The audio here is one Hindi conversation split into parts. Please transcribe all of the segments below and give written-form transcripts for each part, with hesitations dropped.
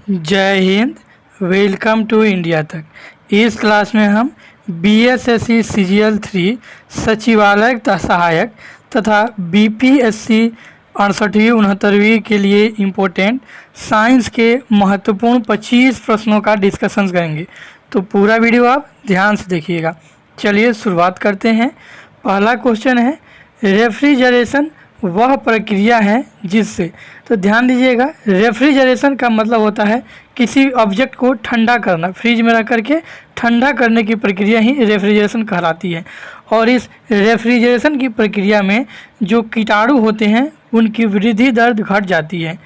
जय हिंद। वेलकम टू इंडिया तक। इस क्लास में हम बीएसएससी सीजीएल 3 सचिवालय सहायक तथा बीपीएससी 68वीं 69वीं के लिए इम्पोर्टेंट साइंस के महत्वपूर्ण 25 प्रश्नों का डिस्कशन करेंगे। तो पूरा वीडियो आप ध्यान से देखिएगा। चलिए शुरुआत करते हैं। पहला क्वेश्चन है, रेफ्रिजरेशन वह प्रक्रिया है जिससे, तो ध्यान दीजिएगा, रेफ्रिजरेशन का मतलब होता है किसी ऑब्जेक्ट को ठंडा करना, फ्रिज में रख करके ठंडा करने की प्रक्रिया ही रेफ्रिजरेशन कहलाती है। और इस रेफ्रिजरेशन की प्रक्रिया में जो कीटाणु होते हैं उनकी वृद्धि दर घट जाती है।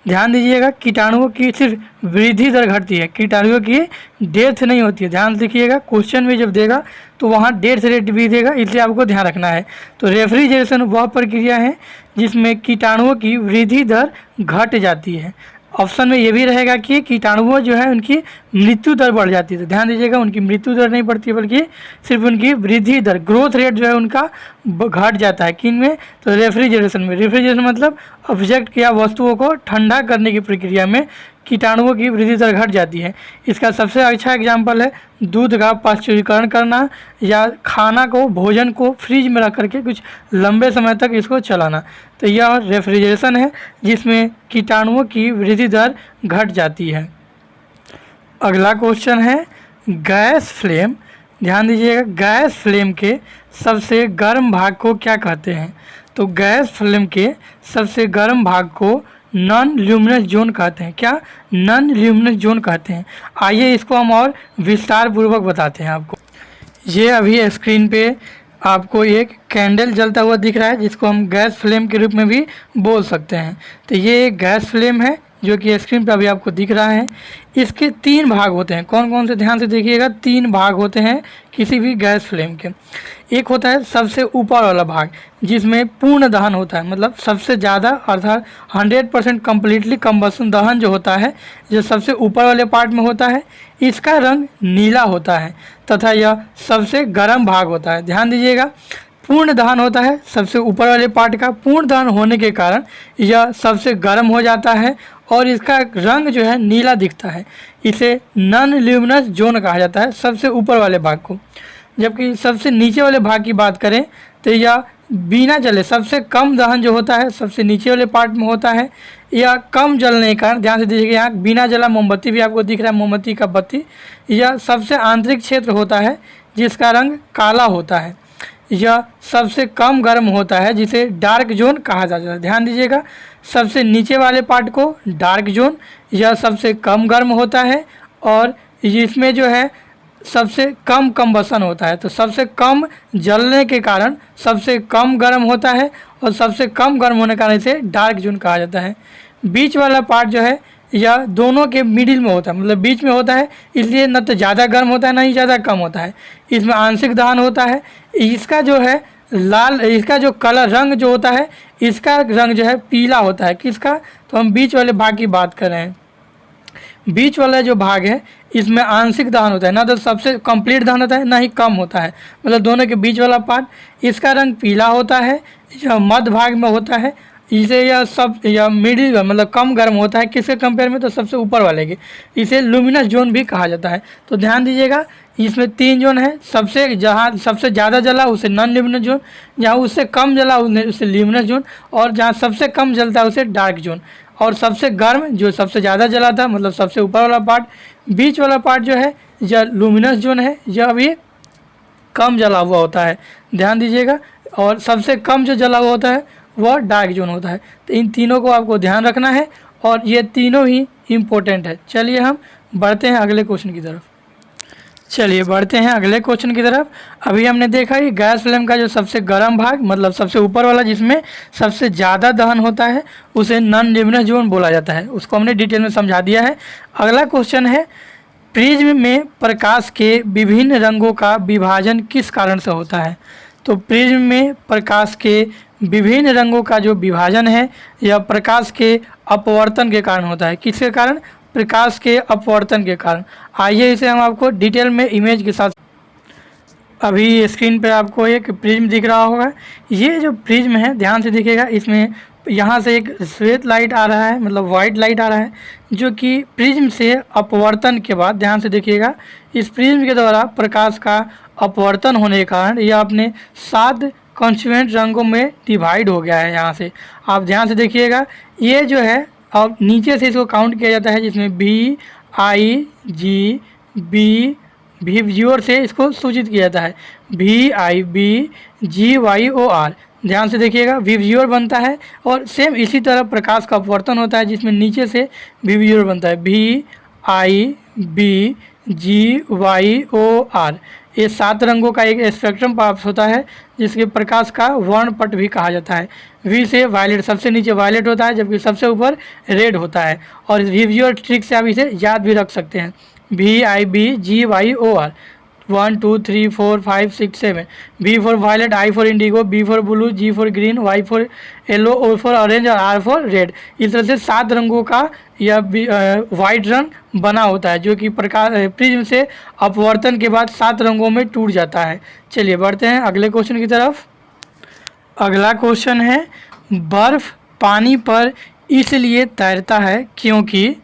ध्यान दीजिएगा, कीटाणुओं की सिर्फ वृद्धि दर घटती है, कीटाणुओं की डेथ नहीं होती है। ध्यान देखिएगा, क्वेश्चन में जब देगा तो वहाँ डेथ रेट भी देगा, इसलिए आपको ध्यान रखना है। तो रेफ्रिजरेशन वह प्रक्रिया है जिसमें कीटाणुओं की वृद्धि दर घट जाती है। ऑप्शन में ये भी रहेगा कि कीटाणुओं जो है उनकी मृत्यु दर बढ़ जाती है। तो ध्यान दीजिएगा, उनकी मृत्यु दर नहीं बढ़ती बल्कि सिर्फ उनकी वृद्धि दर, ग्रोथ रेट जो है उनका घट जाता है। किन में? तो रेफ्रिजरेशन में। रेफ्रिजरेशन मतलब ऑब्जेक्ट या वस्तुओं को ठंडा करने की प्रक्रिया में कीटाणुओं की वृद्धि दर घट जाती है। इसका सबसे अच्छा एग्जाम्पल है दूध का पाश्चुरीकरण करना या खाना को, भोजन को फ्रिज में रख करके कुछ लंबे समय तक इसको चलाना। तो यह रेफ्रिजरेशन है जिसमें कीटाणुओं की वृद्धि दर घट जाती है। अगला क्वेश्चन है, गैस फ्लेम। ध्यान दीजिएगा, गैस फ्लेम के सबसे गर्म भाग को क्या कहते हैं? तो गैस फ्लेम के सबसे गर्म भाग को नॉन ल्यूमिनस जोन कहते हैं। क्या? नॉन ल्यूमिनस जोन कहते हैं। आइए इसको हम और विस्तार पूर्वक बताते हैं आपको। ये अभी स्क्रीन पे आपको एक कैंडल जलता हुआ दिख रहा है जिसको हम गैस फ्लेम के रूप में भी बोल सकते हैं। तो ये एक गैस फ्लेम है जो कि स्क्रीन पे अभी आपको दिख रहा है। इसके 3 भाग होते हैं। कौन कौन से? ध्यान से देखिएगा, 3 भाग होते हैं किसी भी गैस फ्लेम के। एक होता है सबसे ऊपर वाला भाग जिसमें पूर्ण दहन होता है, मतलब सबसे ज़्यादा अर्थात 100% कम्प्लीटली कम्बसन दहन जो होता है, जो सबसे ऊपर वाले पार्ट में होता है, इसका रंग नीला होता है तथा यह सबसे गर्म भाग होता है। ध्यान दीजिएगा, पूर्ण दहन होता है सबसे ऊपर वाले पार्ट का। पूर्ण दहन होने के कारण यह सबसे गर्म हो जाता है और इसका रंग जो है नीला दिखता है। इसे नॉन ल्यूमिनस जोन कहा जाता है, सबसे ऊपर वाले भाग को। जबकि सबसे नीचे वाले भाग की बात करें तो यह बिना जले, सबसे कम दहन जो होता है सबसे नीचे वाले पार्ट में होता है। यह कम जलने के कारण, ध्यान से देखिएगा, यहाँ बिना जला मोमबत्ती भी आपको दिख रहा है, मोमबत्ती का बत्ती। यह सबसे आंतरिक क्षेत्र होता है जिसका रंग काला होता है। यह सबसे कम गर्म होता है जिसे डार्क जोन कहा जाता है। ध्यान दीजिएगा, सबसे नीचे वाले पार्ट को डार्क जोन, यह सबसे कम गर्म होता है और इसमें जो है सबसे कम कम्बसन होता है। तो सबसे कम जलने के कारण सबसे कम गर्म होता है और सबसे कम गर्म होने के कारण इसे डार्क जोन कहा जाता है। बीच वाला पार्ट जो है यह दोनों के मिडिल में होता है, मतलब बीच में होता है, इसलिए न तो ज़्यादा गर्म होता है ना ही ज़्यादा कम होता है। इसमें आंशिक दहन होता है। इसका जो है लाल, इसका जो कलर रंग जो होता है, इसका रंग जो है पीला होता है। किसका? तो हम बीच वाले भाग की बात कर रहे हैं। बीच वाला जो भाग है इसमें आंशिक दहन होता है, ना तो सबसे कंप्लीट दहन होता है ना ही कम होता है, मतलब दोनों के बीच वाला पार्ट, इसका रंग पीला होता है। यह मध्य भाग में होता है, इसे यह मिडिल मतलब कम गर्म होता है। किसके कंपेयर में? तो सबसे ऊपर वाले के। इसे लुमिनस जोन भी कहा जाता है। तो ध्यान दीजिएगा, इसमें 3 जोन है। सबसे जहाँ सबसे ज़्यादा जला उसे नॉन ल्यूमिनस जोन, जहाँ उससे कम जला उसे ल्यूमिनस जोन, और जहाँ सबसे कम जलता है उसे डार्क जोन। और सबसे गर्म जो सबसे ज़्यादा जला था, मतलब सबसे ऊपर वाला पार्ट, बीच वाला पार्ट जो है यह लुमिनस जोन है, यह भी कम जला हुआ होता है। ध्यान दीजिएगा, और सबसे कम जो जला हुआ होता है वह डार्क जोन होता है। तो इन तीनों को आपको ध्यान रखना है और ये तीनों ही इम्पोर्टेंट है। चलिए हम बढ़ते हैं अगले क्वेश्चन की तरफ। अभी हमने देखा कि गैस फ्लेम का जो सबसे गर्म भाग, मतलब सबसे ऊपर वाला जिसमें सबसे ज़्यादा दहन होता है, उसे नॉन ल्यूमिनस जोन बोला जाता है। उसको हमने डिटेल में समझा दिया है। अगला क्वेश्चन है, प्रिज्म में प्रकाश के विभिन्न रंगों का विभाजन किस कारण से होता है? तो प्रिज्म में प्रकाश के विभिन्न रंगों का जो विभाजन है यह प्रकाश के अपवर्तन के कारण होता है। किसके कारण? प्रकाश के अपवर्तन के कारण। आइए इसे हम आपको डिटेल में इमेज के साथ, अभी स्क्रीन पे आपको एक प्रिज्म दिख रहा होगा। ये जो प्रिज्म है, ध्यान से देखिएगा, इसमें यहाँ से एक श्वेत लाइट आ रहा है, मतलब वाइट लाइट आ रहा है, जो कि प्रिज्म से अपवर्तन के बाद, ध्यान से देखिएगा, इस प्रिज्म के द्वारा प्रकाश का अपवर्तन होने के कारण यह अपने 7 कॉन्स्टिट्यूएंट रंगों में डिवाइड हो गया है। यहाँ से आप ध्यान से देखिएगा, ये जो है अब नीचे से इसको काउंट किया जाता है, जिसमें VIGB विब्ज्योर से इसको सूचित किया जाता है, VIBGYOR। ध्यान से देखिएगा, विब्ज्योर बनता है और सेम इसी तरह प्रकाश का अपवर्तन होता है, जिसमें नीचे से विब्ज्योर बनता है, VIBGYOR। ये 7 रंगों का एक स्पेक्ट्रम प्राप्त होता है, जिसके प्रकाश का वर्णपट भी कहा जाता है। V से वायलेट, सबसे नीचे वायलेट होता है, जबकि सबसे ऊपर रेड होता है। और इस विब्ज्योर ट्रिक से आप इसे याद भी रख सकते हैं, VIBGYOR। 1 2 3 4 5 6 7। V for violet, I for indigo, B for blue, G for green, Y for yellow, O for orange और R फॉर रेड। इस तरह से 7 रंगों का यह वाइट रंग बना होता है, जो कि प्रकाश प्रिज्म से अपवर्तन के बाद 7 रंगों में टूट जाता है। चलिए बढ़ते हैं अगले क्वेश्चन की तरफ। अगला क्वेश्चन है, बर्फ पानी पर इसलिए तैरता है क्योंकि,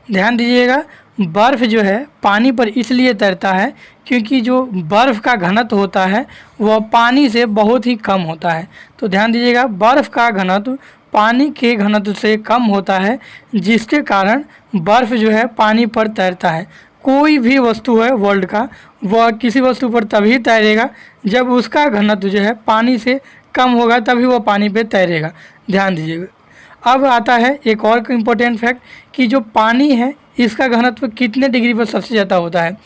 ध्यान दीजिएगा, बर्फ जो है पानी पर इसलिए तैरता है क्योंकि जो बर्फ़ का घनत्व होता है वह पानी से बहुत ही कम होता है। तो ध्यान दीजिएगा, बर्फ़ का घनत्व पानी के घनत्व से कम होता है, जिसके कारण बर्फ़ जो है पानी पर तैरता है। कोई भी वस्तु है वर्ल्ड का, वह किसी वस्तु पर तभी तैरेगा जब उसका घनत्व जो है पानी से कम होगा, तभी वह पानी पे तैरेगा। ध्यान दीजिएगा। अब आता है एक और इम्पोर्टेंट फैक्ट कि जो पानी है इसका घनत्व कितने डिग्री पर सबसे ज़्यादा होता है।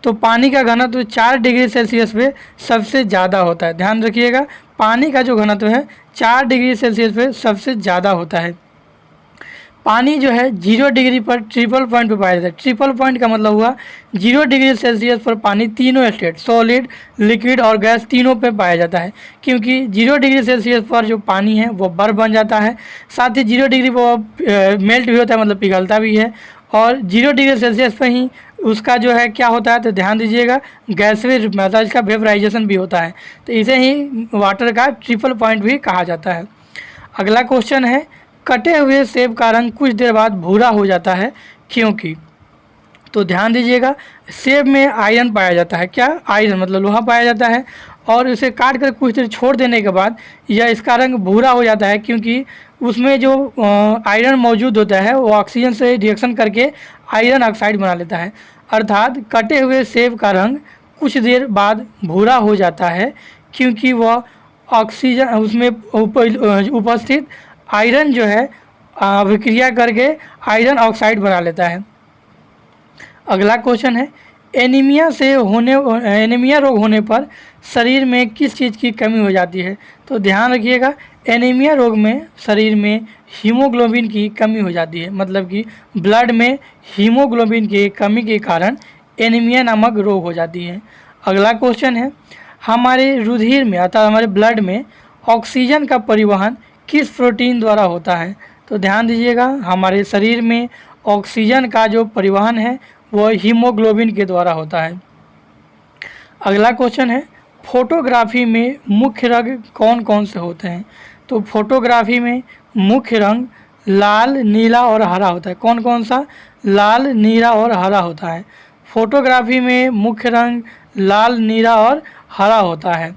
तो पानी का घनत्व 4 डिग्री सेल्सियस पे सबसे ज़्यादा होता है। ध्यान रखिएगा, पानी का जो घनत्व है 4 डिग्री सेल्सियस पे सबसे ज़्यादा होता है। पानी जो है 0 डिग्री पर ट्रिपल पॉइंट पे पाया जाता है। ट्रिपल पॉइंट का मतलब हुआ 0 डिग्री सेल्सियस पर पानी तीनों स्टेट, सॉलिड, लिक्विड और गैस, तीनों पे पाया जाता है। क्योंकि 0 डिग्री सेल्सियस पर जो पानी है वो बर्फ़ बन जाता है, साथ ही 0 डिग्री पर मेल्ट भी होता है, मतलब पिघलता भी है, और 0 डिग्री सेल्सियस पर ही उसका जो है क्या होता है, तो ध्यान दीजिएगा, गैसीय मतलब इसका वेपराइजेशन भी होता है। तो इसे ही वाटर का ट्रिपल पॉइंट भी कहा जाता है। अगला क्वेश्चन है, कटे हुए सेब का रंग कुछ देर बाद भूरा हो जाता है क्योंकि। तो ध्यान दीजिएगा, सेब में आयरन पाया जाता है। क्या आयरन मतलब लोहा पाया जाता है, और इसे काट कर कुछ देर छोड़ देने के बाद यह इसका रंग भूरा हो जाता है, क्योंकि उसमें जो आयरन मौजूद होता है वो ऑक्सीजन से रिएक्शन करके आयरन ऑक्साइड बना लेता है। अर्थात कटे हुए सेब का रंग कुछ देर बाद भूरा हो जाता है क्योंकि वह ऑक्सीजन उसमें उपस्थित आयरन जो है विक्रिया करके आयरन ऑक्साइड बना लेता है। अगला क्वेश्चन है, एनीमिया रोग होने पर शरीर में किस चीज़ की कमी हो जाती है। तो ध्यान रखिएगा, एनीमिया रोग में शरीर में हीमोग्लोबिन की कमी हो जाती है, मतलब कि ब्लड में हीमोग्लोबिन की कमी के कारण एनीमिया नामक रोग हो जाती है। अगला क्वेश्चन है, हमारे रुधिर में अर्थात हमारे ब्लड में ऑक्सीजन का परिवहन किस प्रोटीन द्वारा होता है। तो ध्यान दीजिएगा, हमारे शरीर में ऑक्सीजन का जो परिवहन है वह हीमोग्लोबिन के द्वारा होता है। अगला क्वेश्चन है, फोटोग्राफी में मुख्य रंग कौन कौन से होते हैं। तो फोटोग्राफी में मुख्य रंग लाल, नीला और हरा होता है। कौन कौन सा? लाल, नीला और हरा होता है। फोटोग्राफी में मुख्य रंग लाल, नीला और हरा होता है।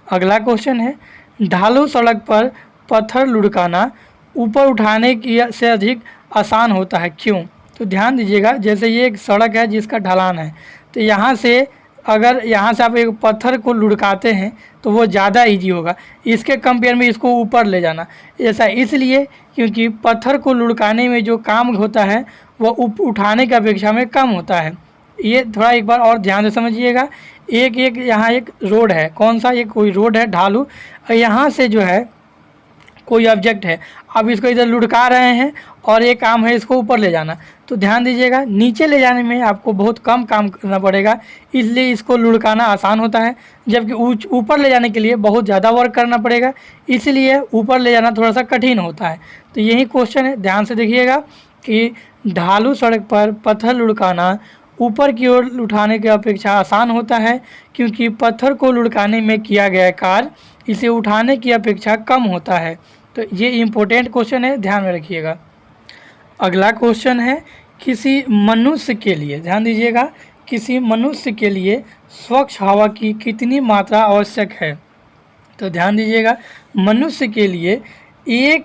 अगला क्वेश्चन है, ढालू सड़क पर पत्थर लुढ़काना ऊपर उठाने की से अधिक आसान होता है, क्यों। तो ध्यान दीजिएगा, जैसे ये एक सड़क है जिसका ढलान है, तो यहाँ से अगर यहाँ से आप एक पत्थर को लुढ़काते हैं तो वो ज़्यादा इजी होगा इसके कंपेयर में इसको ऊपर ले जाना। ऐसा इसलिए क्योंकि पत्थर को लुढ़काने में जो काम होता है वो उठाने की अपेक्षा में कम होता है। ये थोड़ा एक बार और ध्यान से समझिएगा। एक यहाँ एक रोड है, कौन सा, ये कोई रोड है ढालू, यहाँ से जो है कोई ऑब्जेक्ट है, अब इसको इधर लुढ़का रहे हैं और ये काम है इसको ऊपर ले जाना। तो ध्यान दीजिएगा, नीचे ले जाने में आपको बहुत कम काम करना पड़ेगा, इसलिए इसको लुढ़काना आसान होता है, जबकि ऊपर ले जाने के लिए बहुत ज़्यादा वर्क करना पड़ेगा, इसलिए ऊपर ले जाना थोड़ा सा कठिन होता है। तो यही क्वेश्चन है, ध्यान से देखिएगा कि ढालू सड़क पर पत्थर लुढ़काना ऊपर की ओर उठाने की अपेक्षा आसान होता है, क्योंकि पत्थर को लुढ़काने में किया गया कार्य इसे उठाने की अपेक्षा कम होता है। तो ये इम्पोर्टेंट क्वेश्चन है, ध्यान में रखिएगा। अगला क्वेश्चन है, किसी मनुष्य के लिए, ध्यान दीजिएगा, किसी मनुष्य के लिए स्वच्छ हवा की कितनी मात्रा आवश्यक है? तो ध्यान दीजिएगा, मनुष्य के लिए एक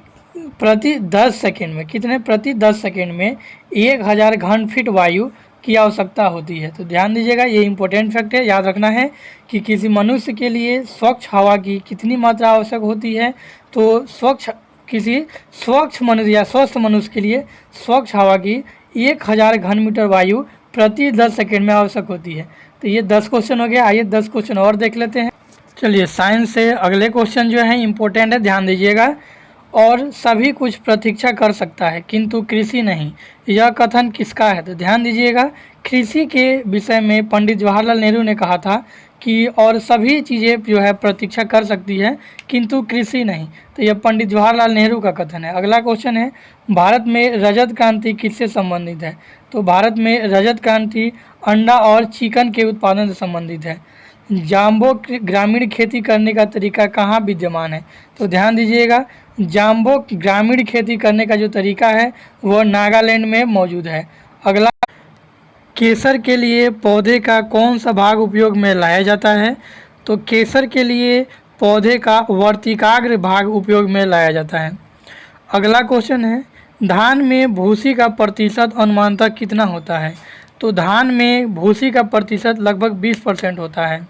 प्रति 10 सेकेंड में, कितने प्रति 10 सेकेंड में 1000 घन फीट वायु की आवश्यकता होती है। तो ध्यान दीजिएगा, ये इंपॉर्टेंट फैक्ट है, याद रखना है कि किसी मनुष्य के लिए स्वच्छ हवा की कितनी मात्रा आवश्यक होती है। तो किसी स्वच्छ मनुष्य या स्वस्थ मनुष्य के लिए स्वच्छ हवा की 1000 घन मीटर वायु प्रति 10 सेकेंड में आवश्यक होती है। तो ये 10 क्वेश्चन हो गया। आइए 10 क्वेश्चन और देख लेते हैं। चलिए, साइंस से अगले क्वेश्चन जो है इम्पोर्टेंट है, ध्यान दीजिएगा। और सभी कुछ प्रतीक्षा कर सकता है किंतु कृषि नहीं, यह कथन किसका है? तो ध्यान दीजिएगा, कृषि के विषय में पंडित जवाहरलाल नेहरू ने कहा था कि और सभी चीज़ें जो है प्रतीक्षा कर सकती है किंतु कृषि नहीं। तो यह पंडित जवाहरलाल नेहरू का कथन है। अगला क्वेश्चन है, भारत में रजत क्रांति किससे संबंधित है? तो भारत में रजत क्रांति अंडा और चिकन के उत्पादन से संबंधित है। जाम्बो ग्रामीण खेती करने का तरीका कहाँ विद्यमान है? तो ध्यान दीजिएगा, जाम्बो ग्रामीण खेती करने का जो तरीका है वह नागालैंड में मौजूद है। अगला, केसर के लिए पौधे का कौन सा भाग उपयोग में लाया जाता है? तो केसर के लिए पौधे का वर्तिकाग्र भाग उपयोग में लाया जाता है। अगला क्वेश्चन है, धान में भूसी का प्रतिशत अनुमानतः कितना होता है? तो धान में भूसी का प्रतिशत लगभग 20% होता है।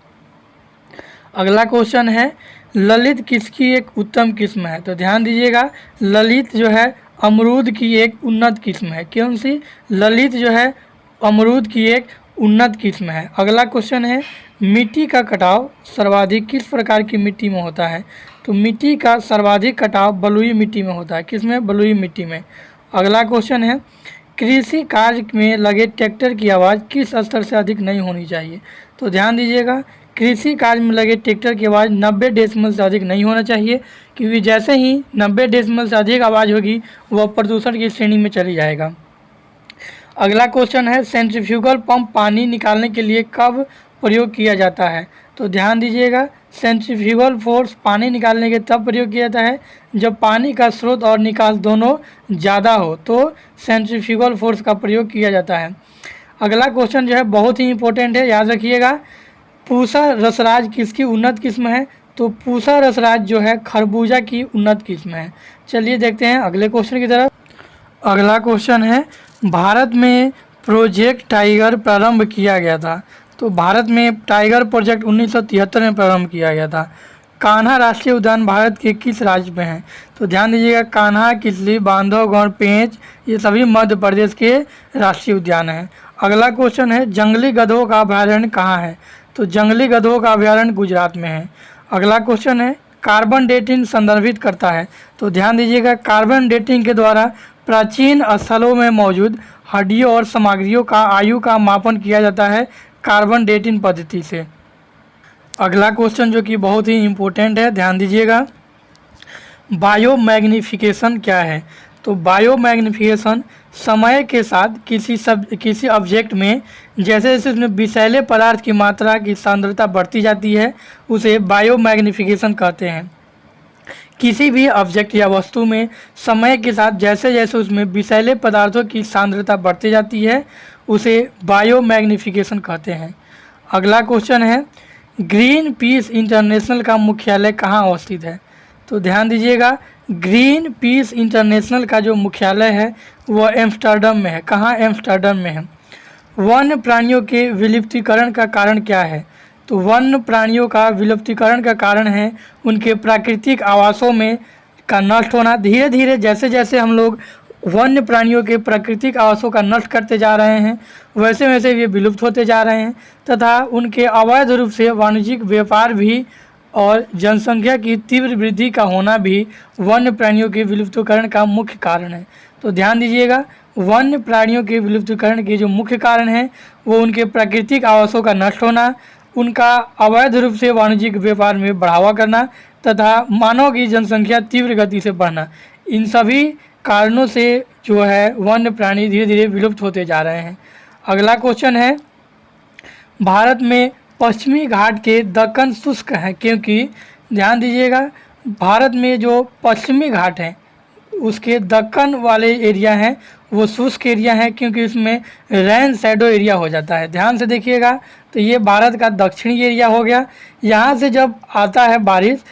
अगला क्वेश्चन है, ललित किसकी एक उत्तम किस्म है? तो ध्यान दीजिएगा, ललित जो है अमरूद की एक उन्नत किस्म है। कौन सी? ललित जो है अमरूद की एक उन्नत किस्म है। अगला क्वेश्चन है, मिट्टी का कटाव सर्वाधिक किस प्रकार की मिट्टी में होता है? तो मिट्टी का सर्वाधिक कटाव बलुई मिट्टी में होता है। किसमें? बलुई मिट्टी में। अगला क्वेश्चन है, कृषि कार्य में लगे ट्रैक्टर की आवाज़ किस स्तर से अधिक नहीं होनी चाहिए? तो ध्यान दीजिएगा, कृषि कार्य में लगे ट्रैक्टर की आवाज़ 90 डेसिमल से अधिक नहीं होना चाहिए, क्योंकि जैसे ही 90 डेसिमल से अधिक आवाज़ होगी वह प्रदूषण की श्रेणी में चली जाएगा। अगला क्वेश्चन है, सेंट्रीफ्यूगल पंप पानी निकालने के लिए कब प्रयोग किया जाता है? तो ध्यान दीजिएगा, सेंट्रीफ्यूगल फोर्स पानी निकालने के तब प्रयोग किया जाता है जब पानी का स्रोत और निकास दोनों ज़्यादा हो, तो सेंट्रीफ्यूगल फोर्स का प्रयोग किया जाता है। अगला क्वेश्चन जो है बहुत ही इंपॉर्टेंट है, याद रखिएगा, पूसा रसराज किसकी उन्नत किस्म है? तो पूसा रसराज जो है खरबूजा की उन्नत किस्म है। चलिए देखते हैं अगले क्वेश्चन की तरफ। अगला क्वेश्चन है, भारत में प्रोजेक्ट टाइगर प्रारंभ किया गया था। तो भारत में टाइगर प्रोजेक्ट 1973 में प्रारंभ किया गया था। कान्हा राष्ट्रीय उद्यान भारत के किस राज्य में है? तो ध्यान दीजिएगा, कान्हा, किसली, बांधवगढ़, पेंच, ये सभी मध्य प्रदेश के राष्ट्रीय उद्यान हैं। अगला क्वेश्चन है, जंगली गधों का अभयारण्य कहाँ है? तो जंगली गधों का अभयारण्य गुजरात में है। अगला क्वेश्चन है, कार्बन डेटिंग संदर्भित करता है। तो ध्यान दीजिएगा, कार्बन डेटिंग के द्वारा प्राचीन स्थलों में मौजूद हड्डियों और सामग्रियों का आयु का मापन किया जाता है कार्बन डेटिंग पद्धति से। अगला क्वेश्चन जो कि बहुत ही इम्पोर्टेंट है, ध्यान दीजिएगा, बायोमैग्निफिकेशन क्या है? तो बायोमैग्निफिकेशन समय के साथ किसी ऑब्जेक्ट में जैसे जैसे उसमें विषैले पदार्थ की मात्रा की सांद्रता बढ़ती जाती है उसे बायोमैग्निफिकेशन कहते हैं। किसी भी ऑब्जेक्ट या वस्तु में समय के साथ जैसे जैसे उसमें विषैले पदार्थों की सांद्रता बढ़ती जाती है उसे बायोमैग्निफिकेशन कहते हैं। अगला क्वेश्चन है, ग्रीन पीस इंटरनेशनल का मुख्यालय कहाँ अवस्थित है? तो ध्यान दीजिएगा, ग्रीन पीस इंटरनेशनल का जो मुख्यालय है वह एम्स्टर्डम में है। कहाँ? एम्स्टर्डम में है। वन्य प्राणियों के विलुप्तीकरण का कारण क्या है? तो वन्य प्राणियों का विलुप्तीकरण का कारण है उनके प्राकृतिक आवासों में का नष्ट होना। धीरे धीरे जैसे जैसे हम लोग वन्य प्राणियों के प्राकृतिक आवासों का नष्ट करते जा रहे हैं वैसे वैसे ये विलुप्त होते जा रहे हैं तथा उनके अवैध रूप से वाणिज्यिक व्यापार भी और जनसंख्या की तीव्र वृद्धि का होना भी वन्य प्राणियों के विलुप्तीकरण का मुख्य कारण है। तो ध्यान दीजिएगा, वन्य प्राणियों के विलुप्तीकरण के जो मुख्य कारण हैं वो उनके प्राकृतिक आवासों का नष्ट होना, उनका अवैध रूप से वाणिज्यिक व्यापार में बढ़ावा करना तथा मानव की जनसंख्या तीव्र गति से बढ़ना, इन सभी कारणों से जो है वन्य प्राणी धीरे धीरे विलुप्त होते जा रहे हैं। अगला क्वेश्चन है, भारत में पश्चिमी घाट के दक्कन शुष्क हैं क्योंकि ध्यान दीजिएगा, भारत में जो पश्चिमी घाट हैं उसके दक्कन वाले एरिया हैं वो शुष्क एरिया है, क्योंकि उसमें रेन शैडो एरिया हो जाता है। ध्यान से देखिएगा, तो ये भारत का दक्षिणी एरिया हो गया। यहाँ से जब आता है बारिश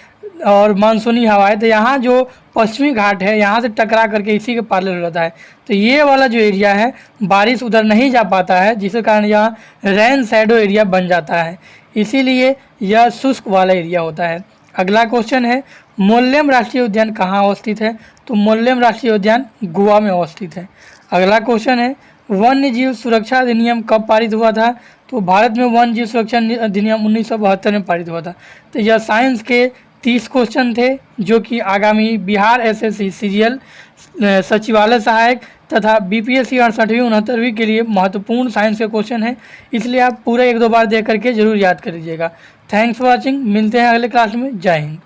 और मानसूनी हवाएं, तो यहाँ जो पश्चिमी घाट है यहाँ से टकरा करके इसी के पैरेलल होता है। तो ये वाला जो एरिया है बारिश उधर नहीं जा पाता है, जिसके कारण यहाँ रेन शैडो एरिया बन जाता है, इसीलिए यह शुष्क वाला एरिया होता है। अगला क्वेश्चन है, मोल्लेम राष्ट्रीय उद्यान कहाँ अवस्थित है? तो मोल्लेम राष्ट्रीय उद्यान गोवा में अवस्थित है। अगला क्वेश्चन है, वन्य जीव सुरक्षा अधिनियम कब पारित हुआ था? तो भारत में वन्य जीव सुरक्षा अधिनियम 1972 में पारित हुआ था। तो यह साइंस के 30 क्वेश्चन थे, जो कि आगामी बिहार एसएससी सीजीएल सचिवालय सहायक तथा बीपीएससी 68वीं 69वीं के लिए महत्वपूर्ण साइंस के क्वेश्चन है, इसलिए आप पूरा 1-2 बार देख करके जरूर याद कर लीजिएगा। थैंक्स फॉर वॉचिंग, मिलते हैं अगले क्लास में। जय हिंद।